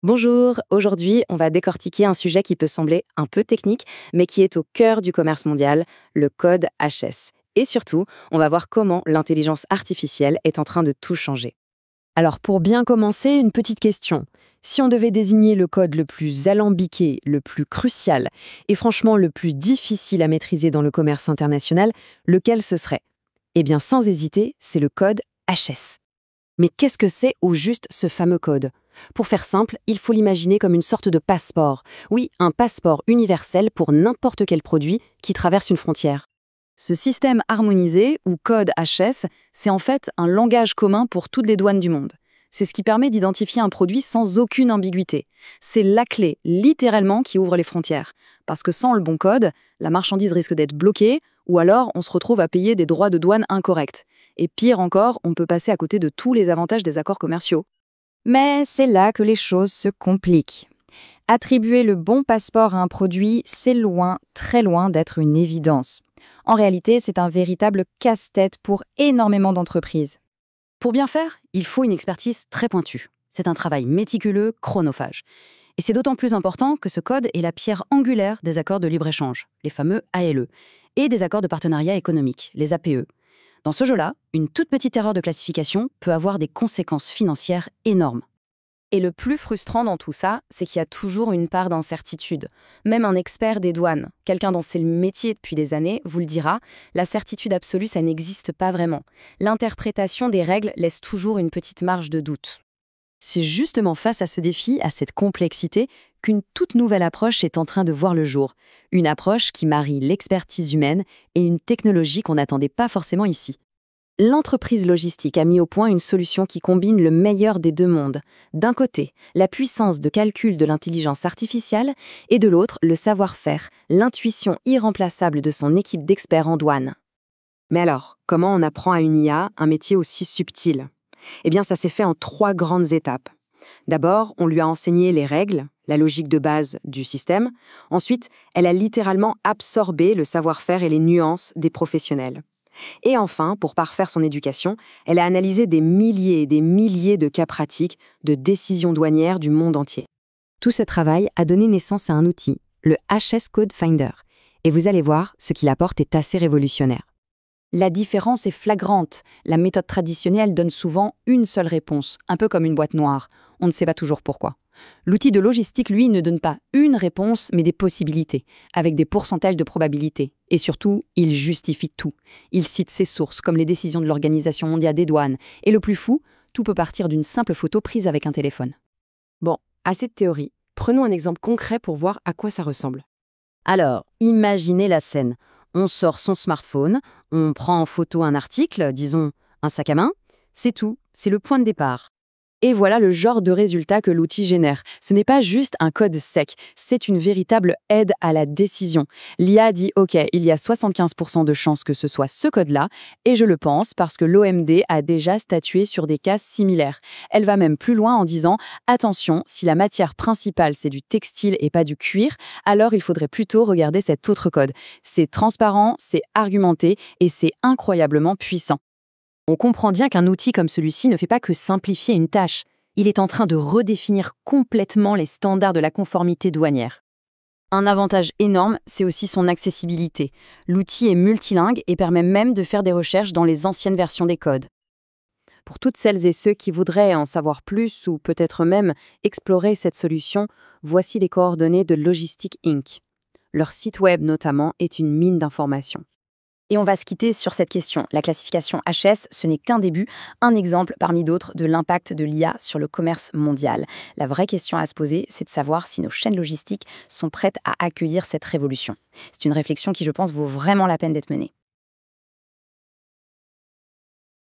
Bonjour, aujourd'hui on va décortiquer un sujet qui peut sembler un peu technique, mais qui est au cœur du commerce mondial, le code HS. Et surtout, on va voir comment l'intelligence artificielle est en train de tout changer. Alors pour bien commencer, une petite question. Si on devait désigner le code le plus alambiqué, le plus crucial et franchement le plus difficile à maîtriser dans le commerce international, lequel ce serait? Eh bien sans hésiter, c'est le code HS. Mais qu'est-ce que c'est au juste ce fameux code? Pour faire simple, il faut l'imaginer comme une sorte de passeport. Oui, un passeport universel pour n'importe quel produit qui traverse une frontière. Ce système harmonisé, ou code HS, c'est en fait un langage commun pour toutes les douanes du monde. C'est ce qui permet d'identifier un produit sans aucune ambiguïté. C'est la clé, littéralement, qui ouvre les frontières. Parce que sans le bon code, la marchandise risque d'être bloquée, ou alors on se retrouve à payer des droits de douane incorrects. Et pire encore, on peut passer à côté de tous les avantages des accords commerciaux. Mais c'est là que les choses se compliquent. Attribuer le bon passeport à un produit, c'est loin, très loin d'être une évidence. En réalité, c'est un véritable casse-tête pour énormément d'entreprises. Pour bien faire, il faut une expertise très pointue. C'est un travail méticuleux, chronophage. Et c'est d'autant plus important que ce code est la pierre angulaire des accords de libre-échange, les fameux ALE, et des accords de partenariat économique, les APE. Dans ce jeu-là, une toute petite erreur de classification peut avoir des conséquences financières énormes. Et le plus frustrant dans tout ça, c'est qu'il y a toujours une part d'incertitude. Même un expert des douanes, quelqu'un dont c'est le métier depuis des années, vous le dira, la certitude absolue, ça n'existe pas vraiment. L'interprétation des règles laisse toujours une petite marge de doute. C'est justement face à ce défi, à cette complexité, qu'une toute nouvelle approche est en train de voir le jour. Une approche qui marie l'expertise humaine et une technologie qu'on n'attendait pas forcément ici. L'entreprise logistique a mis au point une solution qui combine le meilleur des deux mondes. D'un côté, la puissance de calcul de l'intelligence artificielle et de l'autre, le savoir-faire, l'intuition irremplaçable de son équipe d'experts en douane. Mais alors, comment on apprend à une IA un métier aussi subtil? Eh bien, ça s'est fait en 3 grandes étapes. D'abord, on lui a enseigné les règles, la logique de base du système. Ensuite, elle a littéralement absorbé le savoir-faire et les nuances des professionnels. Et enfin, pour parfaire son éducation, elle a analysé des milliers et des milliers de cas pratiques de décisions douanières du monde entier. Tout ce travail a donné naissance à un outil, le HS Code Finder. Et vous allez voir, ce qu'il apporte est assez révolutionnaire. La différence est flagrante. La méthode traditionnelle donne souvent une seule réponse, un peu comme une boîte noire. On ne sait pas toujours pourquoi. L'outil de logistique, lui, ne donne pas une réponse, mais des possibilités, avec des pourcentages de probabilité. Et surtout, il justifie tout. Il cite ses sources, comme les décisions de l'Organisation mondiale des douanes. Et le plus fou, tout peut partir d'une simple photo prise avec un téléphone. Bon, assez de théorie. Prenons un exemple concret pour voir à quoi ça ressemble. Alors, imaginez la scène. On sort son smartphone, on prend en photo un article, disons un sac à main. C'est tout, c'est le point de départ. Et voilà le genre de résultat que l'outil génère. Ce n'est pas juste un code sec, c'est une véritable aide à la décision. L'IA dit « Ok, il y a 75% de chances que ce soit ce code-là, et je le pense parce que l'OMD a déjà statué sur des cas similaires. » Elle va même plus loin en disant « Attention, si la matière principale c'est du textile et pas du cuir, alors il faudrait plutôt regarder cet autre code. » C'est transparent, c'est argumenté et c'est incroyablement puissant. On comprend bien qu'un outil comme celui-ci ne fait pas que simplifier une tâche. Il est en train de redéfinir complètement les standards de la conformité douanière. Un avantage énorme, c'est aussi son accessibilité. L'outil est multilingue et permet même de faire des recherches dans les anciennes versions des codes. Pour toutes celles et ceux qui voudraient en savoir plus ou peut-être même explorer cette solution, voici les coordonnées de Logistic Inc. Leur site web notamment est une mine d'informations. Et on va se quitter sur cette question. La classification HS, ce n'est qu'un début, un exemple parmi d'autres de l'impact de l'IA sur le commerce mondial. La vraie question à se poser, c'est de savoir si nos chaînes logistiques sont prêtes à accueillir cette révolution. C'est une réflexion qui, je pense, vaut vraiment la peine d'être menée.